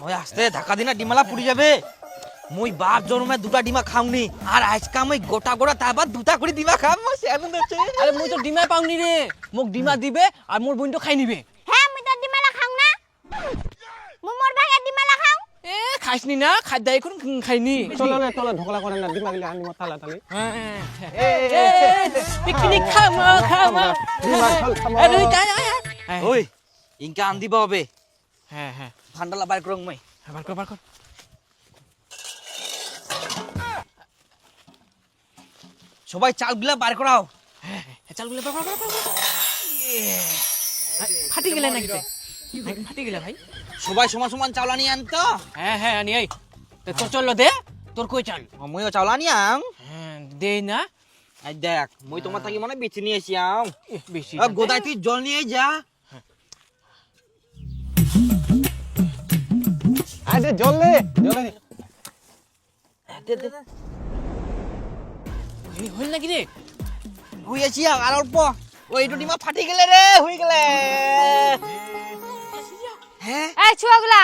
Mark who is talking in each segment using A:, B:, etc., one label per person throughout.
A: ওই আস্তে ধাক্কা দিনা ডিমালা পুড়ি যাবে মই বাপ জন্মে দুটা ডিমা খাওনি আর আজকা মই গোটা গোটা তারপর দুটা করে ডিমা খাম সে আনন্দ আছে
B: আরে মই তো ডিমাই পাওনি রে মোক ডিমা দিবে আর মোর বোন তো খাই নিবে
C: হ্যাঁ মুই তো ডিমালা খাও না মু মোর ভাগে ডিমালা খাও
B: এ খাইছনি না খাদ্য এখন খাইনি
D: চলো না চলো ঢোকলা করে না ডিমা গিলা আনি তালা তালি
B: পিকনিক খামা খামা আরে তাই আয়
A: ওই ইনকা আন দিবা হবে
B: হ্যাঁ হ্যাঁ
A: ভান্ডালা বাইর করং মই
B: বার কর
A: সবাই চালগুলা বার করাও
B: হ্যাঁ চাল গুলো বার ফাটি গেলে নাকি ফাটি গেলে ভাই
A: সবাই সমান সমান চাউল আনি আনতো
B: হ্যাঁ আনি আই তোর চললো দে তোর কই চাল
A: মইও চাউল আনি আং
B: হ্যাঁ দে না
A: এই দেখ মই তোমার থাকি মনে বেচে নিয়ে আসি আং
B: বেশি
A: গোদাই তুই জল নিয়ে যা
D: আরে জলে জলে
B: হইল নাকি রে
A: হইয়াছি আর অল্প ওই দুটি মা ফাটি গেলে রে হই গেলে হ্যাঁ
C: এই ছুয়াগুলা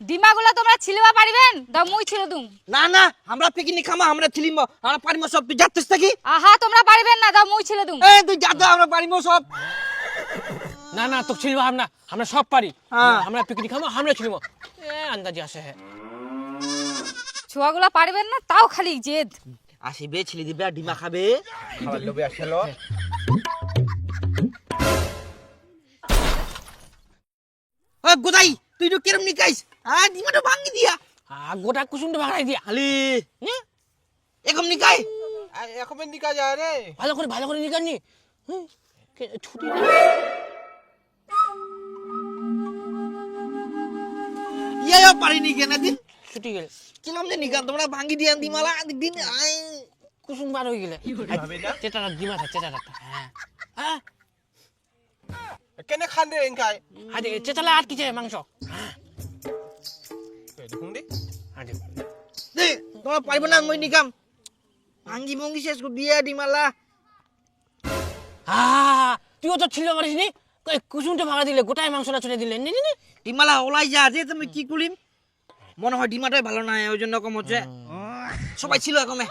C: ডিমাগুলা তোমরা ছিলবা পারিবেন দাও মুই ছিল দুম
A: না না আমরা পিকনিক খামা আমরা ছিলিম আমরা পারিম সব তুই যাচ্ছিস নাকি
C: আহা তোমরা পারিবেন না দাও মুই ছিল দুম
A: এই তুই যা যা আমরা পারিম সব
B: না তো ছিল আমরা সব পারি
A: হ্যাঁ।
B: আমরা পিকনিক খাবো আমরা ছিল আন্দাজি আসে হ্যাঁ
C: ছুয়াগুলা পারিবেন না তাও খালি জেদ
A: আসিবে ছেলে দিবে আর ডিমা খাবে
D: খাবার লোভে আসলো
A: ও গোদাই তুই তো কেরম নিকাইস হ্যাঁ ডিমাটা ভাঙি দিয়া
B: গোটা কুসুমটা ভাগাই দিয়া
A: খালি এরকম নিকাই
D: এখন নিকা যায় রে
B: ভালো করে নিকানি ছুটি
A: ইয়া পারিনি কেন দিন
B: ছুটি গেল
A: কিলাম যে নিকান তোমরা ভাঙি দিয়া ডিমালা দিন আই
B: কুসুম বার হয়ে গেলে চেটাটা ডিমা থাকে চেটাটা হ্যাঁ
D: কেনে খান রে এনকাই
B: হাজে চেটালা আটকিছে মাংস
D: দেখুন দি
B: হাজে
A: দে তোমরা পারিব না মই নিকাম ভাঙ্গি ভঙ্গি শেষ করে দিয়া ডিমালা
B: তুইও তো ছিল পারিস নি কুসুমটা ভাগা দিলে গোটায় মাংসটা ছুটে দিলে নি
A: ডিমালা ওলাই যা যে তুমি কি করিম মনে হয় ডিমাটাই ভালো না ওই জন্য কম হচ্ছে সবাই ছিল কমে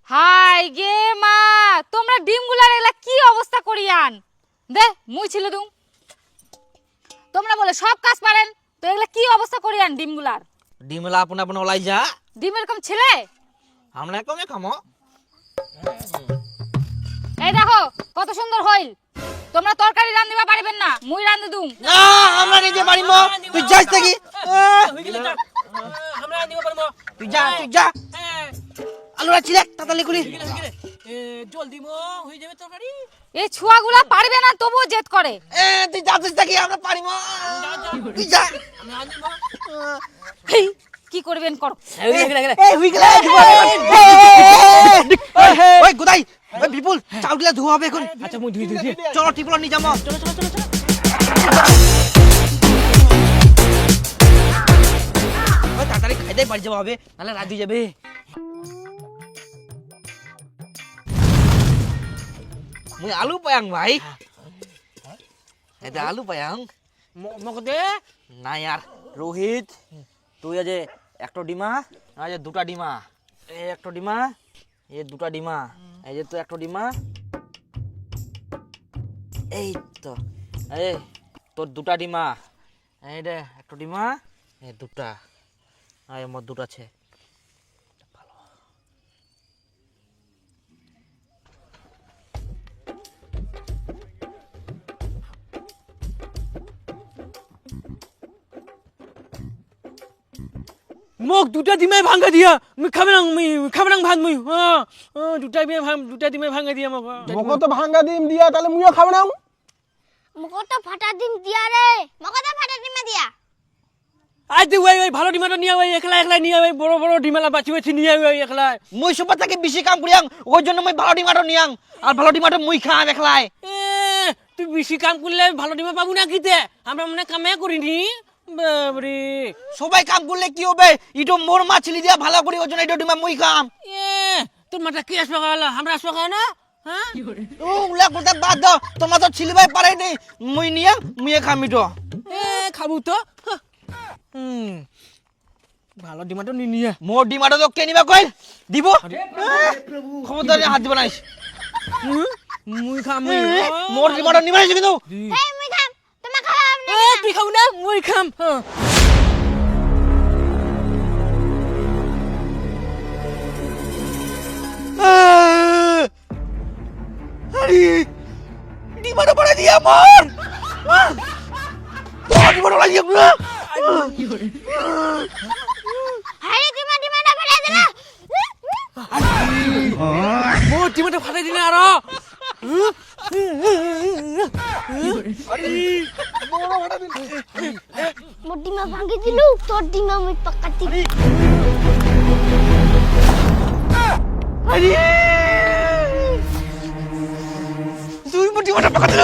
C: হাই গে মা তোমরা ডিমগুলার এলা কি অবস্থা করিয়ান দে মুই ছিল দুম তোমরা বলে সব কাজ পারেন তো এগুলা কি অবস্থা করিয়ান ডিমগুলার
A: ডিমালা আপন আপন ওলাই যা
C: ডিম এরকম ছেলে
A: আমরা কমে খামো
C: এই দেখো কত সুন্দর হইল তোমরা তরকারি রান্ধিবা পারিবেন না মুই রান্ধি দুম
A: না আমরা নিজে পারিম তুই যাস থাকি
B: আমরা দিব পারবো
A: তুই যা আলু রাখছিলে তাড়াতাড়ি করি
B: জল দিব হয়ে যাবে তরকারি
C: এই ছুয়াগুলা পারবে না তবুও জেদ করে
A: তুই যাচ্ছিস থাকি আমরা পারিম তুই যা
C: হেই, কি করবেন করো
A: এই হুই গেলে ওই গোদাই ওই বিপুল চাউলগুলা ধোয়া হবে এখন
B: আচ্ছা মুই ধুই
A: চলো টিপল নিয়ে যাবো
B: চলো
A: ওই তাড়াতাড়ি খাইতে বাড়ি যাওয়া হবে নাহলে রাত হয়ে যাবে মুই আলু পায়াং ভাই এটা আলু পায়াং
B: মক দে
A: না यार রোহিত তুই আজ একটা ডিমা আজ দুটা ডিমা এই একটা ডিমা এই দুটা ডিমা এই যে তো একটা ডিমা এই তো এই তোর দুটা ডিমা এই রে একটা ডিমা এই দুটা আর মোর দুটা আছে
B: মোক দুটা ডিমাই ভাঙা দিয়া মুই খাবে না ভাত মুই দুটা ডিমাই ভাঙা দিয়া মোক
D: মকো তো ভাঙ্গা ডিম দিয়া তাহলে মুইও খাব না
C: মকো তো ফাটা ডিম দিয়া রে মকো তো ফাটা ডিম দিয়া
B: আজ তুই ওই ভালো ডিমাটা নিয়ে ওই একলা নিয়ে ওই বড় ডিমালা বাছি নিয়ে ওই একলা
A: মুই সবার থেকে বেশি কাম করিয়াং ওই জন্য মুই ভালো ডিমাটো নিয়াং আর ভালো ডিমাটো মুই খাম একলাই
B: তুই বেশি কাম করলে ভালো ডিমা পাবো না কিতে আমরা মনে কামে করিনি বাবরে
A: সবাই কাম করলে কি হবে ইটো মোর মাছলি দিয়া ভালো করি ওই জন্য ইটো ডিমা মুই খাম
B: তোর মাথা কি আসবে আমরা আসবে না হ্যাঁ
A: ওগুলা কথা বাদ দাও, তোমার তো ছিলিবাই পারাইনি, মুই নিয়ে মুয়ে খামি তো।
B: এ খাবো তো ভালো ডিমাটো নি নিয়ে
A: মোর ডিমাটো তো কে নিবা কইল দিব, খবরদারি হাত দিব নাইস।
B: মুই খাম
A: মোর ডিমাটো নিবা নাইস কিন্তু।
C: এই মুই খাম, তোমা খাওয়া না।
B: তুই খাও না মুই খাম
A: আরে ডিমাটো পাড়া দিয়া মোর, ডিমাটো লাগিয়ে না।
C: আরে ডিমাটা ফেলে দিলা।
B: মোর ডিমাটো ফাটাই দিলে আর
E: মোর ডিমা ভাঙি দিলু, তোর ডিমা মুই পাকাতি।
A: তুই মোর ডিমাটো পাকা দিল।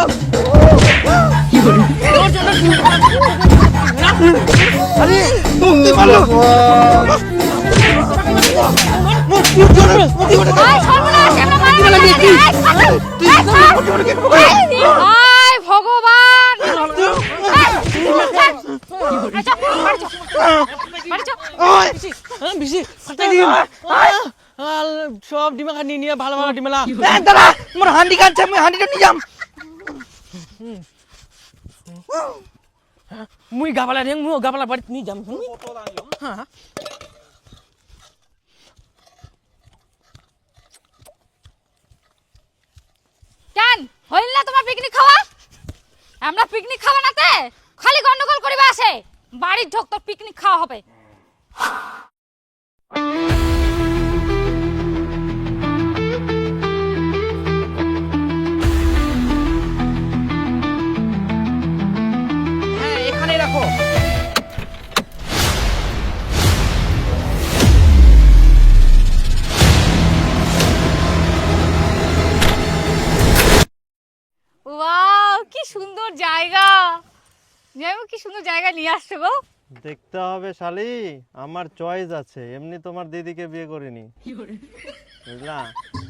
A: আরে তুই মারলো।
C: আয় সর্বনাশ, কেন মারা লাগি? আয় ভগবান।
B: বেশি ফাটাই দিম সব ডিমা খানি নিয়ে ভালো ভালো ডিমেলা
A: দাঁড়া, মোর হান্ডি কানছে, আমি হান্ডিটা নিয়ে যাম।
B: মুই গাবালা রেং মু গাবালা বাড়ি নিয়ে যাম হ্যাঁ
C: কেন হইল না তোমার পিকনিক খাওয়া? আমরা পিকনিক খাওয়া নাতে খালি গন্ডগোল করিবা আসে। বাড়ির ঢোক তোর পিকনিক খাওয়া হবে।
A: হ্যাঁ এখানে রাখো।
C: ওয়াও কি সুন্দর জায়গা। যাইবো কি সুন্দর জায়গা নিয়ে আসছো গো।
F: দেখতে হবে শালি, আমার চয়েস আছে, এমনি তোমার দিদিকে বিয়ে করিনি বুঝলা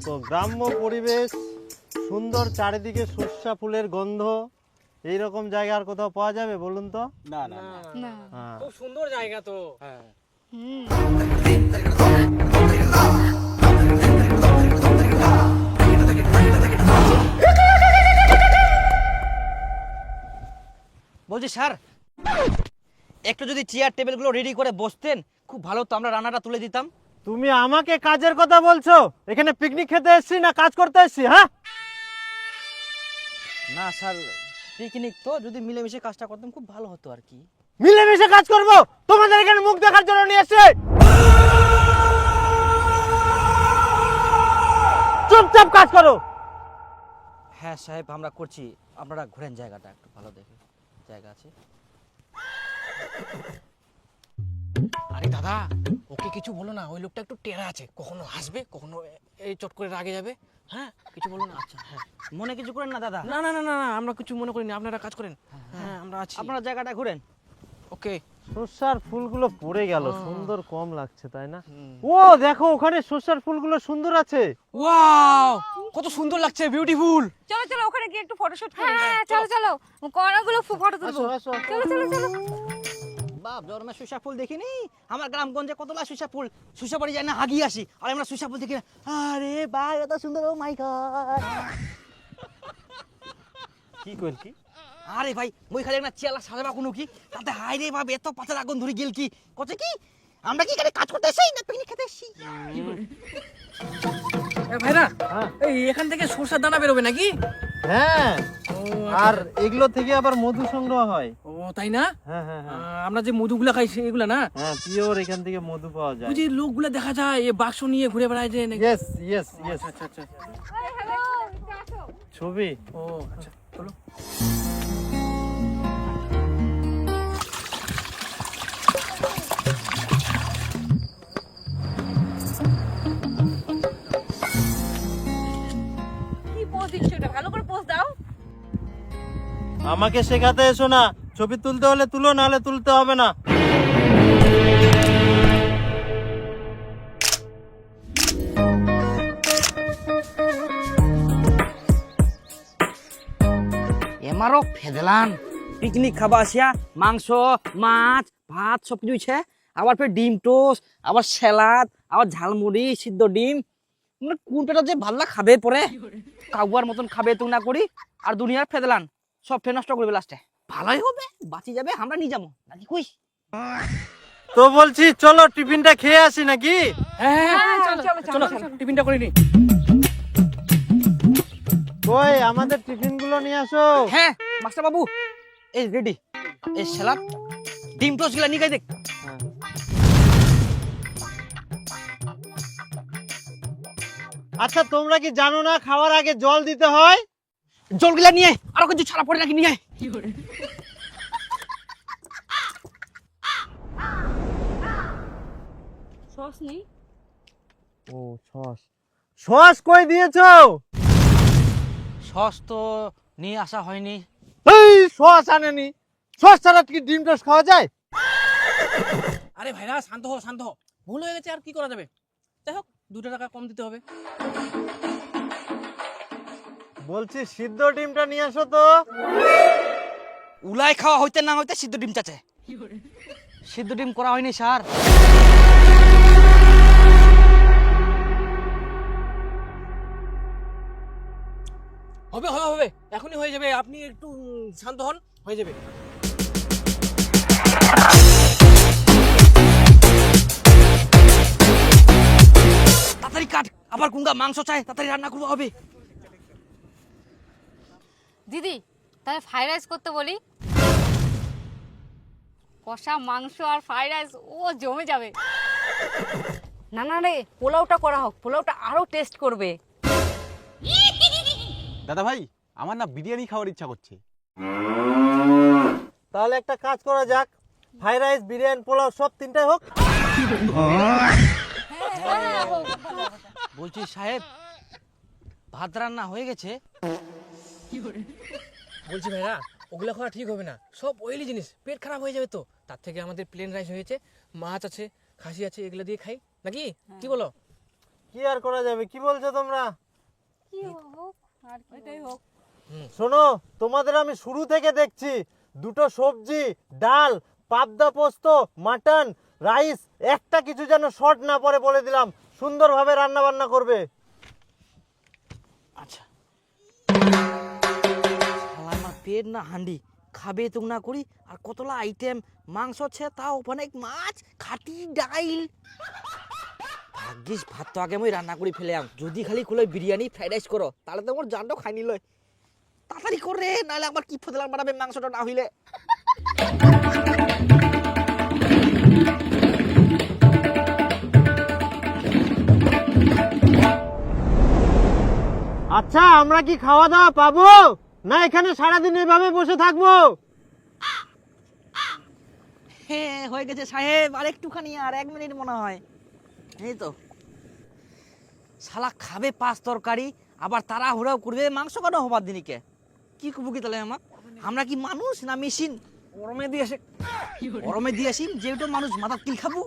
F: তো। গ্রাম্য পরিবেশ, সুন্দর চারিদিকে সর্ষা ফুলের গন্ধ, এইরকম জায়গা আর কোথাও পাওয়া যাবে বলুন তো?
D: না না
C: না।
F: হ্যাঁ
B: খুব সুন্দর জায়গা তো
C: হুম।
A: বলছি স্যার, একটু যদি চেয়ার টেবিলগুলো রেডি করে বসতেন খুব ভালো, তো আমরা রান্নাটা তুলে দিতাম।
F: তুমি আমাকে কাজের কথা বলছো? এখানে পিকনিক খেতে এসেছি না কাজ করতে এসেছি? হ্যাঁ
A: না স্যার, পিকনিক তো, যদি মিলেমিশে কাজটা করতাম খুব ভালো হতো আর কি।
F: মিলেমিশে কাজ করবো? তোমাদের এখানে মুখ দেখার জন্য নিয়ে এসেছি? চুপচাপ কাজ করো।
A: হ্যাঁ সাহেব আমরা করছি, আপনারা ঘোরেন জায়গাটা একটু ভালো দেখে, জায়গা আছে।
B: আরে দাদা ওকে কিছু বলো না, ওই লোকটা একটু টেরা আছে, কখনো হাসবে কখনো এই চট করে রাগে যাবে। হ্যাঁ কিছু বলো না। আচ্ছা হ্যাঁ
A: মনে কিছু করেন না দাদা।
B: না না না না না, আমরা কিছু মনে করিনি, আপনারা কাজ করেন। হ্যাঁ আমরা আছি।
A: আপনারা জায়গাটা ঘুরেন।
B: ওকে
F: সর্ষার ফুলগুলো পড়ে গেল, সুন্দর কম লাগছে তাই না? ও দেখো ওখানে সর্ষার ফুলগুলো সুন্দর আছে।
B: ওয়াও কত সুন্দর লাগছে, বিউটিফুল।
C: চলো চলো ওখানে গিয়ে একটু ফটোশুট করি। হ্যাঁ চলো চলো, কর্নারগুলো ফটো তুলবো। চলো চলো চলো।
A: বাপ জন্মে সুসা ফুল দেখিনি, আমার গ্রামগঞ্জে কতলা সুসা ফুল, সুসা বাড়ি যায় না হাগিয়ে আসি, আর আমরা সুসা ফুল দেখি না। আরে বাহ এত সুন্দর, ও মাই গড।
F: কি কইল কি?
A: আরে ভাই মই খালি একটা চেলা সাজাবা কোনো কি, তাতে হাই রে বাপ এত পাতার আগুন ধরে গেল কি কত কি, আমরা কি এখানে কাজ করতে এসেছি না পিকনিক খেতে এসেছি?
B: ভাইরা
F: হ্যাঁ।
B: এই এখান থেকে সরষার দানা বেরোবে নাকি?
F: হ্যাঁ আর এগুলো থেকে আবার মধু সংগ্রহ হয়।
B: ও তাই না?
F: হ্যাঁ হ্যাঁ হ্যাঁ
B: আমরা যে মধুগুলা খাই সেগুলা না?
F: হ্যাঁ পিওর এখান থেকে মধু পাওয়া যায়।
B: ওই যে লোকগুলা দেখা যায় এ বাক্স নিয়ে ঘুরে বেড়ায় যে নাকি?
F: Yes yes yes.
B: আচ্ছা আচ্ছা
C: হ্যালো আসো।
F: ছবি
B: ও আচ্ছা চলো।
C: কি পোজ দিচ্ছ এটা? ভালো করে পোজ দাও।
F: আমাকে শেখাতে এসো না, ছবি তুলতে হলে তুলো, নাহলে তুলতে হবে না।
A: আমারও ফেদলান পিকনিক খাবা আসিয়া মাংস মাছ ভাত সব কিছু ইচ্ছে আবার ফের ডিম টোস্ট আবার স্যালাড আবার ঝালমুড়ি সিদ্ধ ডিম মানে কোন পেটা যে ভাল্লা খাবে পরে কাউয়ার মতন খাবে তো না করি আর দুনিয়ার ফেদলান সব ফের নষ্ট করবে লাস্টে ভালোই হবে বাঁচি যাবে আমরা নিয়ে যাবো নাকি কই
F: তো বলছি চলো টিফিনটা খেয়ে আসি নাকি?
B: হ্যাঁ চলো টিফিনটা করে নি।
F: ওই আমাদের টিফিনগুলো নিয়ে আসো।
A: হ্যাঁ মাস্টার বাবু এই রেডি এই স্যালাড ডিম টোস্ট গুলা নিয়ে দেখ
F: আচ্ছা তোমরা কি জানো না খাওয়ার আগে জল দিতে হয়?
A: জলগুলা নিয়ে আরো কিছু ছাড়া পড়ে নাকি নিয়ে
C: সস নেই
F: ও সস সস কই দিয়েছো?
A: সস তো নিয়ে আসা হয়নি
F: এই সস আনেনি, সস ছাড়া কি ডিম টোস্ট খাওয়া যায়?
B: আরে ভাইরা শান্ত হও ভুল হয়ে গেছে আর কি করা যাবে, যাই হোক 2 টাকা কম দিতে হবে।
F: বলছি সিদ্ধ ডিমটা নিয়ে আসো তো।
A: উলাই খাওয়া হইতে না হইতে সিদ্ধ ডিম চাচে সিদ্ধ ডিম করা হয়নি স্যার
B: হবে এখনই হয়ে যাবে, আপনি একটু শান্ত হন, হয়ে যাবে।
A: তাড়াতাড়ি কাট আবার কুঙ্গা মাংস চাই তাড়াতাড়ি রান্না করবো হবে
C: দিদি তাহলে ফ্রাইড রাইস করতে বলি কষা মাংস আর ফ্রাইড রাইস ও জমে যাবে
G: না না রে, পোলাওটা করা হোক, পোলাওটা আরো টেস্ট করবে।
D: দাদা ভাই আমার না বিরিয়ানি খাওয়ার ইচ্ছা করছে।
F: তাহলে একটা কাজ করা যাক, ফ্রাইড রাইস বিরিয়ানি পোলাও সব তিনটাই হোক।
A: বলছি সাহেব ভাত রান্না হয়ে গেছে
B: বলছি ভাইরা ওগুলো খাওয়া ঠিক হবে না, সব অয়েলি জিনিস, পেট খারাপ হয়ে যাবে তো। তার থেকে আমাদের প্লেন রাইস হয়েছে, মাছ আছে, খাসি আছে, এগুলো দিয়ে খাই নাকি, কি বলো?
F: কি আর করা যাবে, কি বলছো তোমরা?
C: কি হোক আর এটাই হোক
F: শোনো তোমাদের আমি শুরু থেকে দেখছি, দুটো সবজি ডাল পাবদা পোস্ত মাটন রাইস একটা কিছু যেন শর্ট না পড়ে বলে দিলাম, সুন্দরভাবে রান্না বান্না করবে।
A: আচ্ছা শালা আমার পেট না হান্ডি খাবে তো না করি আর কতলা আইটেম মাংস আছে তাও অনেক মাছ খাটি ডাইল ভাগ্যিস ভাত তো আগে আমি রান্না করে ফেলাম যদি খালি খুলে বিরিয়ানি ফ্রাইড রাইস করো তাহলে তো আমার জানটাও খাইনি লয় তাড়াতাড়ি করে নাহলে আবার কি ফেদলাম বানাবে মাংসটা না হইলে
F: আচ্ছা আমরা কি খাওয়া দাওয়া পাবো না এখানে সারাদিন এভাবে বসে থাকবো?
A: হ্যাঁ হয়ে গেছে সাহেব আর একটুখানি আর 1 মিনিট মনে হয় এই তো শালা খাবে 5 তরকারি আবার তাড়াহুড়াও করবে মাংস কেন হবার দিনকে কি করবো কি তাহলে আমরা কি মানুষ না মেশিন গরমে দিয়েছি যেহেতু মানুষ মাথা তিল খাবো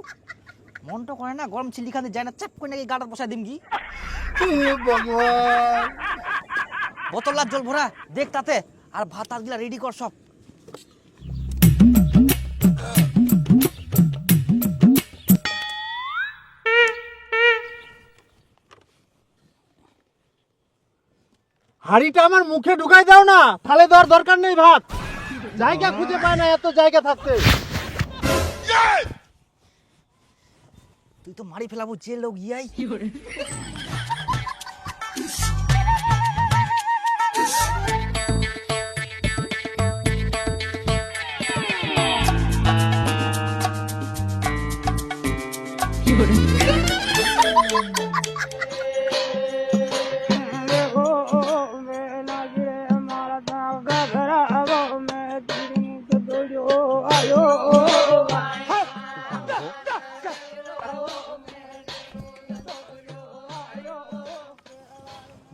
A: মনটা করে না গরম চিল্লি খাতে যায় না চাপ করে নাকি গাটা বসায় দিম কি বোতল আর জল ভরা দেখ তাতে আর ভাত গুলা রেডি কর সব
F: হাড়িটা আমার মুখে ঢুকাই দাও না, তাহলে দেওয়ার দরকার নেই ভাত, জায়গা খুঁজে পায় না এত জায়গা থাকতে।
A: তুই তো মারি ফেলাবো যে লোক ইয়াই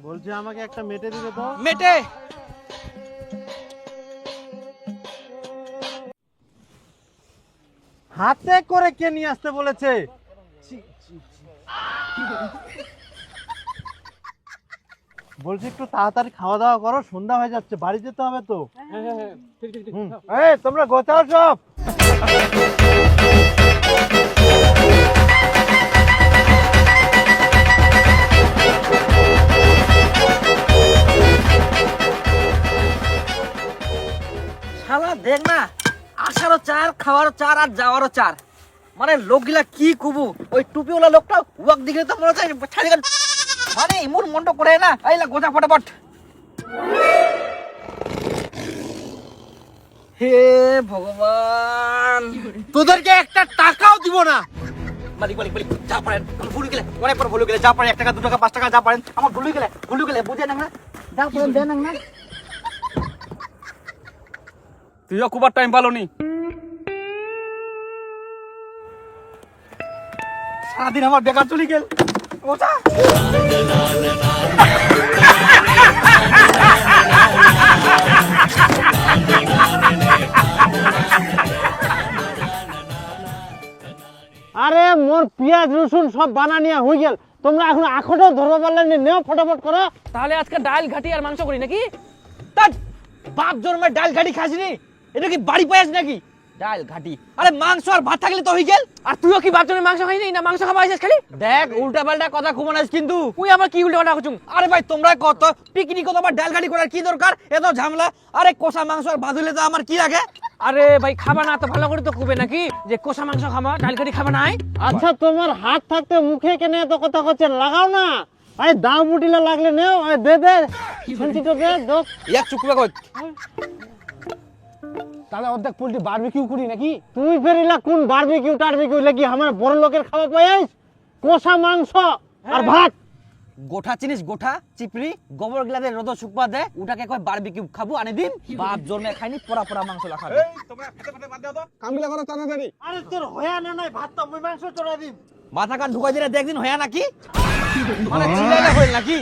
F: বলছি আমাকে একটা মেটে দিবে তো।
A: মেটে
F: হাতে করে কে নিয়ে আসতে বলেছে? বলছি একটু তাড়াতাড়ি খাওয়া দাওয়া করো, সন্ধ্যা হয়ে যাচ্ছে, বাড়ি যেতে হবে তো। এই তোমরা গোছাও সব।
A: শালা দেখ না, আসারও চার, খাওয়ারও চার, আর যাওয়ারও চার। মানে লোকগুলা কি কবু, ওই টুপিওয়ালা লোকটা ওয়াক দিকে তো মনে হচ্ছে ছাড়ি গান, মানে এমন মন্ড করে না। এইলা গোছা ফটাফট। হে ভগবান,
F: তোদেরকে একটা টাকাও দিব না।
A: মালিক মালিক মালিক, যা পারেন ভুলে গেলে, অনেকবার ভুলে গেলে, যা পারেন 1 টাকা 2 টাকা 5 টাকা যা পারেন, আমার ভুলে গেলে বুঝে না, যা পারেন দেন না।
B: তুইও খুব টাইম পালো নি।
A: সারাদিন আমার বেকার চলে গেল। ওটা
F: আরে মোর পেঁয়াজ রসুন সব বানানিয়া হয়ে গেল, তোমরা এখন আখটাও ধরবা পারলে না, নেও ফটাফট করো।
B: তাহলে আজকে ডাল ঘাটি আর মাংস করি নাকি?
A: তার বাপ জন্মে ডাল ঘাটি খাসনি, এটা কি বাড়ি পায়াস নাকি? ডাল ঘাটি, আরে মাংস আর ভাত থাকলে তো হয়ে গেল।
B: আর তুইও কি বাপজনের মাংস খাইনি না মাংস খাবা আইছিস খালি?
A: দেখ উল্টা পাল্টা কথা ঘুমানাস কিন্তু।
B: তুই আবার কি উল্টো কথা করছুম?
A: আরে ভাই তোমরা কত পিকনিক কত আবার ডাল ঘাটি করার কি দরকার, এত ঝামেলা। আরে কষা মাংস আর ভাত হইলে তো আমার কি লাগে।
B: আরে ভাই খাবা না তো ভালো করে তো কবে নাকি যে কষা মাংস খাবা, ডাল ঘাটি খাবা নাই?
F: আচ্ছা তোমার হাত থাকতে মুখে কেন এত কথা করছেন, লাগাও না। আরে দাও মুটিলা লাগলে নেও, দে দে শান্তিটা দে দো।
A: এক চুকুয়া কই
B: তাহলে অর্ধেক পোল্ট্রি বারবিকিউ করি নাকি?
F: তুই ফেরিলা কোন বারবিকিউ টারবিকিউ লাগি আমার বড় লোকের খাওয়া পাইস? কষা মাংস আর ভাত।
A: গোঠা চিনিস, গোঠা চিপড়ি গোবর গিলাতে রোদ শুকবা দে, ওটাকে কয় বারবিকিউ খাবো আনি দিন। বাপ জন্মে খাইনি পোড়া পোড়া মাংস লাখাবে।
D: কামগুলা করো তাড়াতাড়ি।
F: আরে তোর হয়া না নাই, ভাত তো মুই মাংস চড়া দিম।
A: মাথা কান ঢুকাই দিলে দেখদিন হয়া নাকি, মানে চিল্লাইলে হইল নাকি?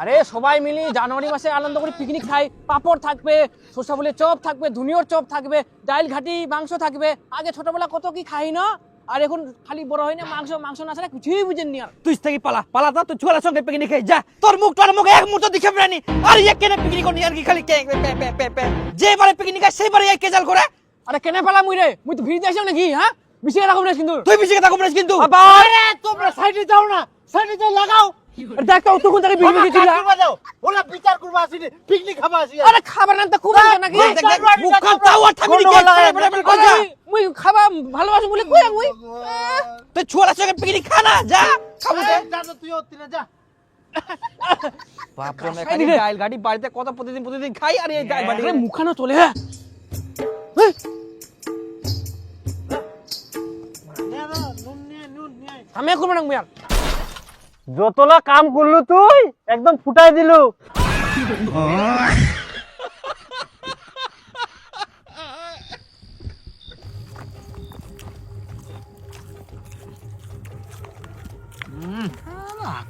B: আরে সবাই মিলে জানুয়ারি মাসে আনন্দ করে পিকনিক খাই, পাপড় থাকবে, সরষা ফুলের চপ থাকবে, ধুনিয়র চপ থাকবে, ডাল ঘাটি মাংস থাকবে। আগে ছোটবেলা কত কি খাই না, আর এখন খালি বড় হয় না মাংস মাংস না ছাড়া কিছুই বুঝেননি। আর
A: তুই থেকে পালা পালা তো, তুই চুয়ালার সঙ্গে পিকনিক খাই যা। তোর মুখ এক মুহূর্ত দেখে ফেরানি। আর এক কেনে পিকনিক করনি আর কি খালি কে পে পে পে পে, যেবারে পিকনিক খাই সেইবারে এক কেজাল করে।
B: আরে কেনে ফেলা মুই রে, মুই তো ভিড় যাইছিলাম নাকি? হ্যাঁ বেশি রাখব না কিন্তু।
A: তুই বেশি কথা কমরেছ কিন্তু।
F: আরে তোমরা সাইডে যাও না, সাইডে যাও লাগাও।
B: দেখ তো তুই কোন জায়গায় ভিড় গেছিস?
F: ওরা বিচার করবা আসিনি, পিকনিক খাবা আসি।
B: আরে খাবার না তো খুব আছে নাকি?
A: দেখ দেখ মুখ কান তাও আর থামিনি কে কই যা।
B: মুই খাবা ভালোবাসি বলে কই মুই?
A: তুই চুয়ালার সঙ্গে পিকনিক খা না যা, খাবো দে।
F: যা তো তুই ওতিনা যা।
A: বাপ জন্মে খালি ডাল ঘাটি বাড়িতে কত প্রতিদিন খাই, আর এই ডাল ঘাটি
B: আরে মুখানো চলে। হ্যাঁ আমি করবো না মুই আর।
F: যতলা কাম করলু তুই একদম ফুটাই দিলু।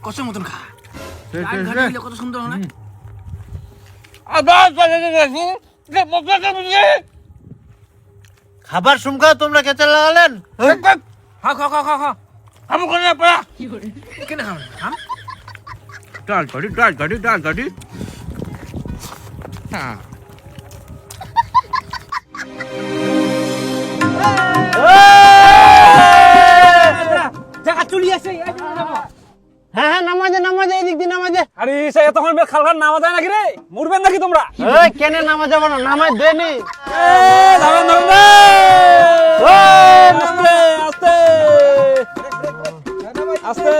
B: কষের মতন খা, ডাল ঘাটি দিলে কত সুন্দর হয় না?
F: খাবার সুমকা তোমরা কেচে লাগালেন।
B: খা খা খা খা খা আমি কোন না পড়া কেন খাও না? খাম
A: ডাল ঘাটি হ্যাঁ। জায়গা চলি আছে।
F: হ্যাঁ হ্যাঁ নামাজে নামাজে এদিক দিয়ে নামাজে।
B: আরে সে তখন খালখান নামা যায় নাকি রে? মুড়বেন নাকি তোমরা?
F: এই কেনে নামাজ যাব না, নামাজ দেনি।
B: দাঁড়ান আস্তে আস্তে আস্তে।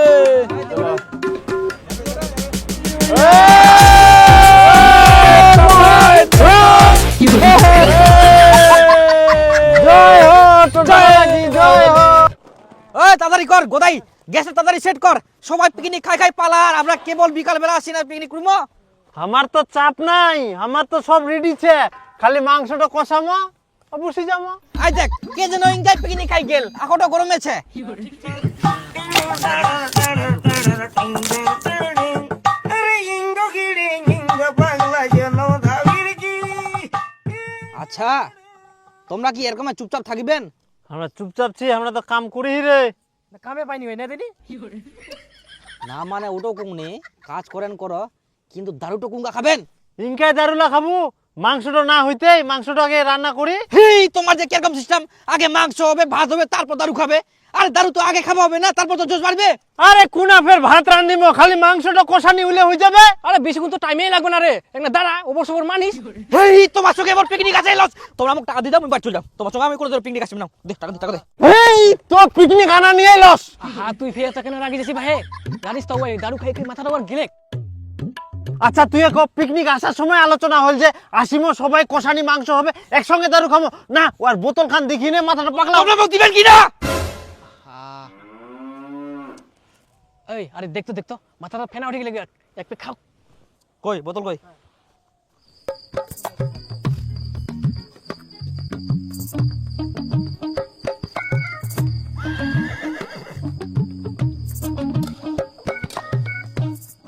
F: জয় হো টোটাল লাগি, জয় হো।
A: ওই তাড়াতাড়ি কর গোদাই, গ্যাসের তাড়াতাড়ি সেট কর। সবাই পিকনিক খাই পালা, আর আমরা কেবল বিকাল বেলা আসি না পিকনিক করবো।
F: আমার তো চাপ নাই, আমার তো সব রেডি ছে, খালি মাংসটা কষামো বসে যাবো।
A: আই দেখ কে যেন ইংগাই পিকনিক খাই গেল, আখটা গরমেছে। আচ্ছা তোমরা কি এরকম চুপচাপ থাকিবেন?
F: আমরা চুপচাপ ছি, আমরা তো কাম করি রে।
B: কামে পাইনি হয় না দিদি?
A: না মানে ওটাও কমনি, কাজ করেন করো, কিন্তু দারুটো কুঙ্গা খাবেন?
F: ইনকাই দারুলা খাবো, মাংসটা না হইতেই মাংসটা আগে রান্না করি।
A: হেই, তোমার যে কিরকম সিস্টেম, আগে মাংস হবে, ভাত হবে, তারপর দারু খাবে। আরে দারু তো আগে খাওয়া হবে না, তারপর তো জোশ বাড়বে।
F: আরে কোনা ফের ভাত রান্ধিব, খালি মাংসটা কষানি হইলে হয়ে যাবে।
B: আরে বেশিক্ষণ তো টাইমেই লাগবে না রে, একটা দাঁড়া ওপর সবর মানিস।
A: হেই, তোমার সঙ্গে এবার পিকনিক আছে লস। তোমরা আমাকে টাকা দিয়ে দাও, আমি বাড়ি চলে যাও। তোমার সঙ্গে আমি কোনো পিকনিক আসবে না। দে টাকা দে, টাকা দে।
F: এই তো পিকনিক আনা নিয়ে লস।
B: হ্যাঁ তুই ফের কেন রাগি যাচ্ছি ভাই? জানিস তো ওই দারু খাই খাই মাথাটা আবার গেলে।
F: আচ্ছা তুই পিকনিক আসার সময় আলোচনা হল যে আসিমো সবাই কষানি মাংস হবে, একসঙ্গে দারু খাবো না। ওর বোতল খান দেখি নে মাথাটা পাগলা।
A: তোমরা আমাকে দিবেন কি না?
B: এই আরে দেখতো দেখতো মাথাটা ফেনা উঠে গেলে, এক পে খাও।
A: কই বোতল কই?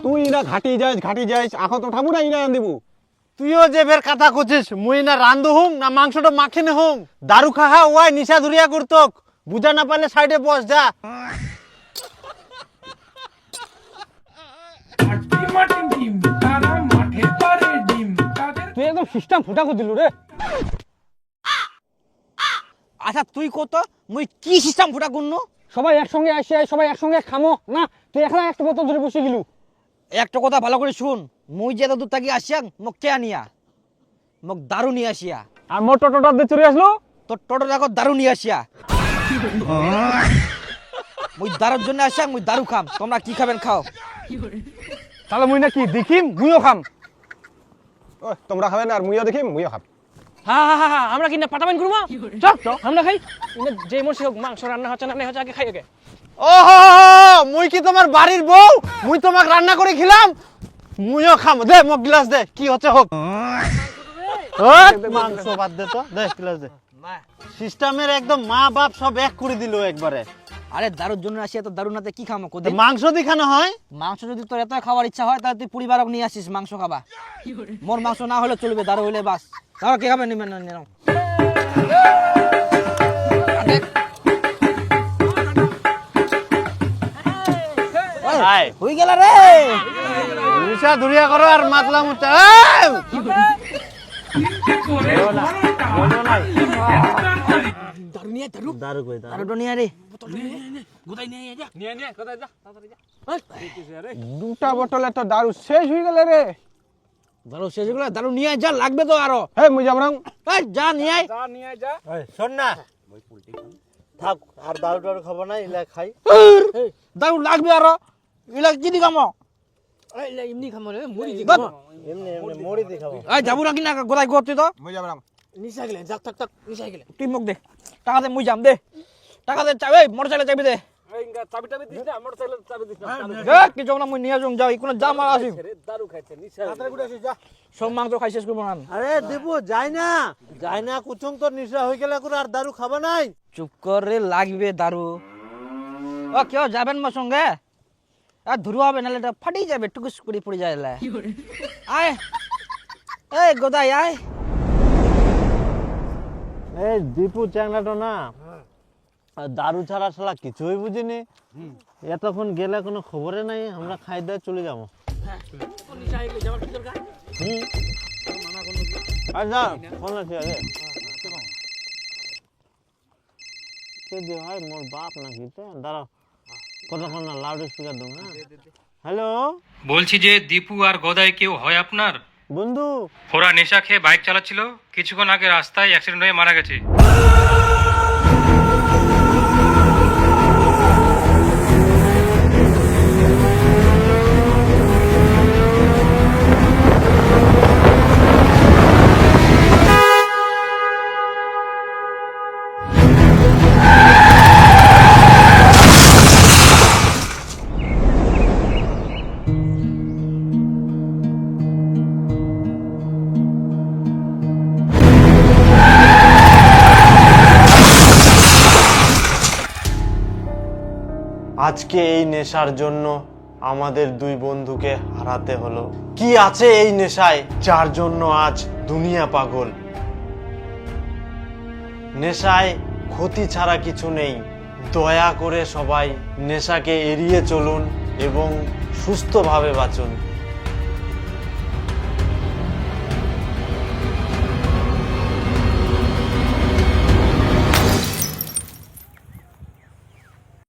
D: তুই না ঘাটি যাইস এখন তো ঠাকুর না দিবু।
F: তুইও যে ফের কথা করছিস, মুই না রান্ধু হুম না মাংসটা মাখিনে হুম। দারু খাহা ওয়াই নিশা ধরিয়া করতক, বুঝা না পারলে সাইডে বস যা।
B: তুই একদম সিস্টেম ফুটা করে দিলু রে।
A: আচ্ছা তুই কত, মুই কি সিস্টেম ফুটা করনু?
B: সবাই একসঙ্গে আসে, সবাই একসঙ্গে খামো না, তুই এখন একটা বোতল ধরে বসে গেলু।
A: একটা কথা ভালো করে শুন, মুই যে দূর থাকি আসিয়া মোক কে আনিয়া, মোক দারু নিয়ে আসিয়া।
B: আর মোর টোটোটা দিয়ে চলে আসলো।
A: তোর টোটো দেখো দারু নিয়ে আসিয়া। মুই দারুর জন্য আসিয়া, মুই দারু খাম। তোমরা কি খাবেন খাও।
B: তাহলে মুই না কি দেখিম, মুইও খাম।
D: ও তোমরা খাবে না আর মুইও দেখিম, মুইও খাব।
B: হ্যাঁ হ্যাঁ হ্যাঁ, আমরা কি না পাঠাবেন করবো? চল চল আমরা খাই। যে মরছি হোক, মাংস রান্না হচ্ছে না হচ্ছে, আগে খাই আগে।
F: ওহো, মুই কি তোমার বাড়ির বউ? মুই তোমাকে রান্না করে খিলাম, মুইও খাম। দে মোক গ্লাস দে, কি হচ্ছে হোক। মাংস বাদ দে তো, দে গ্লাস দে। সিস্টেমের একদম মা বাপ সব এক করে দিল একবারে।
A: আরে দারুর জন্য আসিয়া তো দারু নাতে কি খামো কোদে?
F: মাংস দেখানো হয়।
A: মাংস যদি তোর এত খাওয়ার ইচ্ছা হয় তাহলে তুই পরিবারক নিয়ে আসিস মাংস খাবা। মোর মাংস না হলে চলবে, দারু হইলে বাস। তাহলে কে খাবে নিবেন না? হয়ে গেল রে।
F: নিশা ধরিয়া করো আর মাতলা মুচা। দারু কই দারু?
A: দারুটো নিয়ে রে।
D: দুটা বোতলে তো দারু শেষ হয়ে গেল রে।
A: দারু শেষ হয়ে গেল, দারু নিয়ে আয়, যা লাগবে তো আরো।
D: হে মুই যাব না।
A: এই যা নিয়ে আয়।
F: এই শোন না, থাক আর দারু টারু খাবো না, ইলা খাই।
A: দারু লাগবে আরো, এলা কি দি খামো?
B: এমনি খামো রে, মুড়ি দি
A: বাট।
B: খামো।
F: এমনি এমনি মুড়ি দি খাবো।
A: এই যাবো না কি না গোদাই করতে তো?
D: মুই যাব না।
B: নিশা গেলে যাক থাক থাক, নিশা গেলে।
A: তুই মোক দে টাকা দে, মুই যাম দে টাকা দে। এই মোটরসাইকেল চাবি দে।
B: চাবি টাবি দিস না, মোটরসাইকেল চাবি দিস না।
A: কি যাও না, মুই নিয়ে যাও, যাও কোনো জাম আর আসিম।
B: দারু খাইছে, নিশা।
A: সব মাংস খাই শেষ করবো না।
F: আরে দেবো যাই না কুচুং তোর নিশা হয়ে গেলে করে আর দারু খাবা নাই।
A: চুপ কর রে, লাগবে দারু। ও কেউ যাবেন মোর সঙ্গে? আর ধুরু হবে নাহলে এটা ফাটি যাবে, টুকুস করে পড়ে যায়। আয় এই গোদাই আয়।
F: এই দীপু চ্যাংড়াটা না দারু ছাড়া শালা কিছুই বুঝিনি। এতক্ষণ গেলে কোনো খবরে নাই, আমরা খাই দিয়ে চলে যাবো। আচ্ছা ফোন আছে আরে কে দিয়ে হয় মোর বাপ নাকি? দাঁড়াও কতক্ষণ না লাউড স্পিকার দো। হ্যাঁ হ্যালো
H: বলছি যে দীপু আর গদাই কেউ হয় আপনার?
F: বন্ধু,
H: ওরা নেশা খেয়ে বাইক চালাচ্ছিল, কিছুক্ষণ আগে রাস্তায় অ্যাক্সিডেন্ট হয়ে মারা গেছে।
F: আজকে এই নেশার জন্য আমাদের দুই বন্ধুকে হারাতে হলো। কি আছে এই নেশায় যার জন্য আজ দুনিয়া পাগল? নেশায় ক্ষতি ছাড়া কিছু নেই। দয়া করে সবাই নেশাকে এড়িয়ে চলুন এবং সুস্থভাবে বাঁচুন।